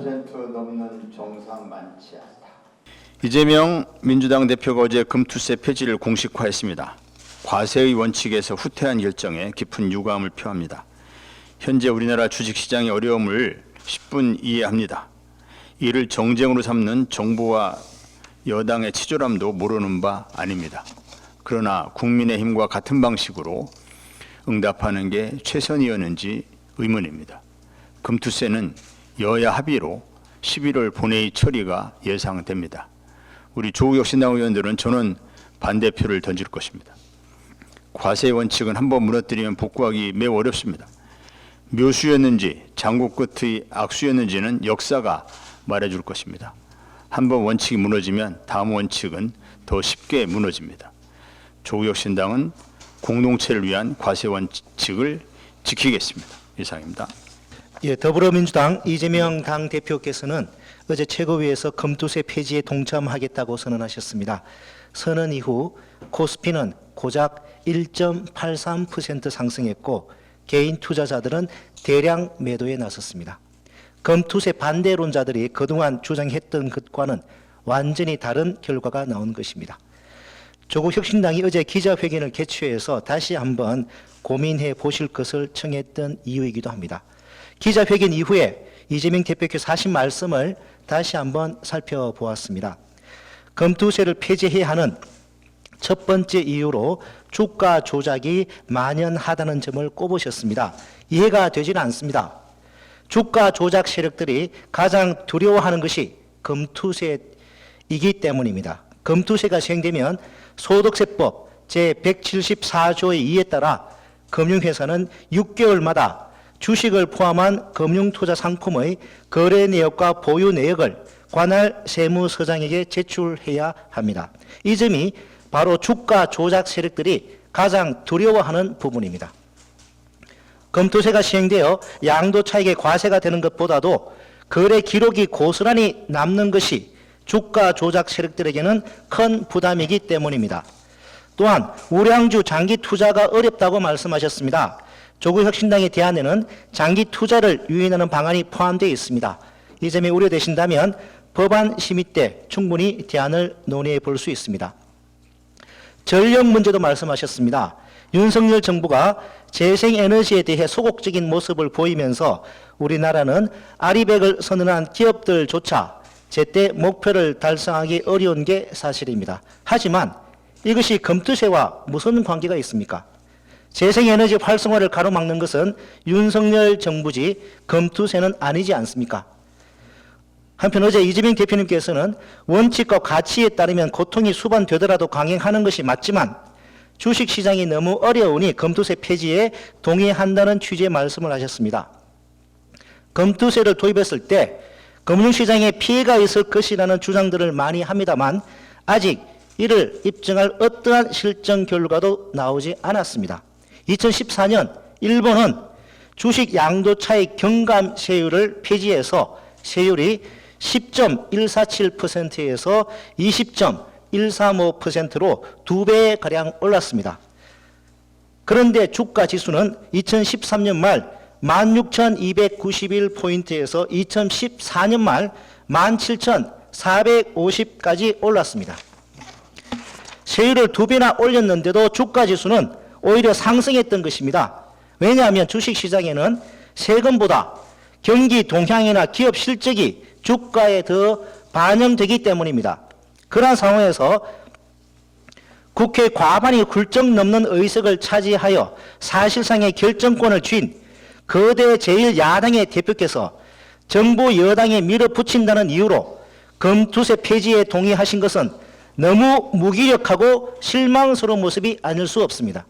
10% 넘는 정상 많지 않다. 이재명 민주당 대표가 어제 금투세 폐지를 공식화했습니다. 과세의 원칙에서 후퇴한 결정에 깊은 유감을 표합니다. 현재 우리나라 주식시장의 어려움을 10분 이해합니다. 이를 정쟁으로 삼는 정부와 여당의 치졸함도 모르는 바 아닙니다. 그러나 국민의힘과 같은 방식으로 응답하는 게 최선이었는지 의문입니다. 금투세는 여야 합의로 11월 본회의 처리가 예상됩니다. 우리 조국 혁신당 의원들은 저는 반대표를 던질 것입니다. 과세 원칙은 한번 무너뜨리면 복구하기 매우 어렵습니다. 묘수였는지 장고 끝의 악수였는지는 역사가 말해줄 것입니다. 한번 원칙이 무너지면 다음 원칙은 더 쉽게 무너집니다. 조국 혁신당은 공동체를 위한 과세 원칙을 지키겠습니다. 이상입니다. 예, 더불어민주당 이재명 당대표께서는 어제 최고위에서 금투세 폐지에 동참하겠다고 선언하셨습니다. 선언 이후 코스피는 고작 1.83% 상승했고 개인 투자자들은 대량 매도에 나섰습니다. 금투세 반대론자들이 그동안 주장했던 것과는 완전히 다른 결과가 나온 것입니다. 조국 혁신당이 어제 기자회견을 개최해서 다시 한번 고민해 보실 것을 청했던 이유이기도 합니다. 기자회견 이후에 이재명 대표께서 하신 말씀을 다시 한번 살펴보았습니다. 금투세를 폐지해야 하는 첫 번째 이유로 주가 조작이 만연하다는 점을 꼽으셨습니다. 이해가 되지는 않습니다. 주가 조작 세력들이 가장 두려워하는 것이 금투세이기 때문입니다. 금투세가 시행되면 소득세법 제174조의 2에 따라 금융회사는 6개월마다 주식을 포함한 금융투자 상품의 거래 내역과 보유 내역을 관할 세무서장에게 제출해야 합니다. 이 점이 바로 주가 조작 세력들이 가장 두려워하는 부분입니다. 금투세가 시행되어 양도 차익의 과세가 되는 것보다도 거래 기록이 고스란히 남는 것이 주가 조작 세력들에게는 큰 부담이기 때문입니다. 또한 우량주 장기 투자가 어렵다고 말씀하셨습니다. 조국 혁신당의 대안에는 장기 투자를 유인하는 방안이 포함되어 있습니다. 이 점이 우려되신다면 법안 심의 때 충분히 대안을 논의해 볼 수 있습니다. 전력 문제도 말씀하셨습니다. 윤석열 정부가 재생에너지에 대해 소극적인 모습을 보이면서 우리나라는 아리백을 선언한 기업들조차 제때 목표를 달성하기 어려운 게 사실입니다. 하지만 이것이 금투세와 무슨 관계가 있습니까? 재생에너지 활성화를 가로막는 것은 윤석열 정부지 금투세는 아니지 않습니까? 한편 어제 이재명 대표님께서는 원칙과 가치에 따르면 고통이 수반되더라도 강행하는 것이 맞지만 주식시장이 너무 어려우니 금투세 폐지에 동의한다는 취지의 말씀을 하셨습니다. 금투세를 도입했을 때 금융시장에 피해가 있을 것이라는 주장들을 많이 합니다만 아직 이를 입증할 어떠한 실증 결과도 나오지 않았습니다. 2014년 일본은 주식 양도차익 경감세율을 폐지해서 세율이 10.147%에서 20.135%로 2배가량 올랐습니다. 그런데 주가지수는 2013년 말 16,291포인트에서 2014년 말 17,450까지 올랐습니다. 세율을 2배나 올렸는데도 주가지수는 오히려 상승했던 것입니다. 왜냐하면 주식시장에는 세금보다 경기 동향이나 기업 실적이 주가에 더 반영되기 때문입니다. 그러한 상황에서 국회 과반이 훌쩍 넘는 의석을 차지하여 사실상의 결정권을 쥔 거대 제1야당의 대표께서 정부 여당에 밀어붙인다는 이유로 금투세 폐지에 동의하신 것은 너무 무기력하고 실망스러운 모습이 아닐 수 없습니다.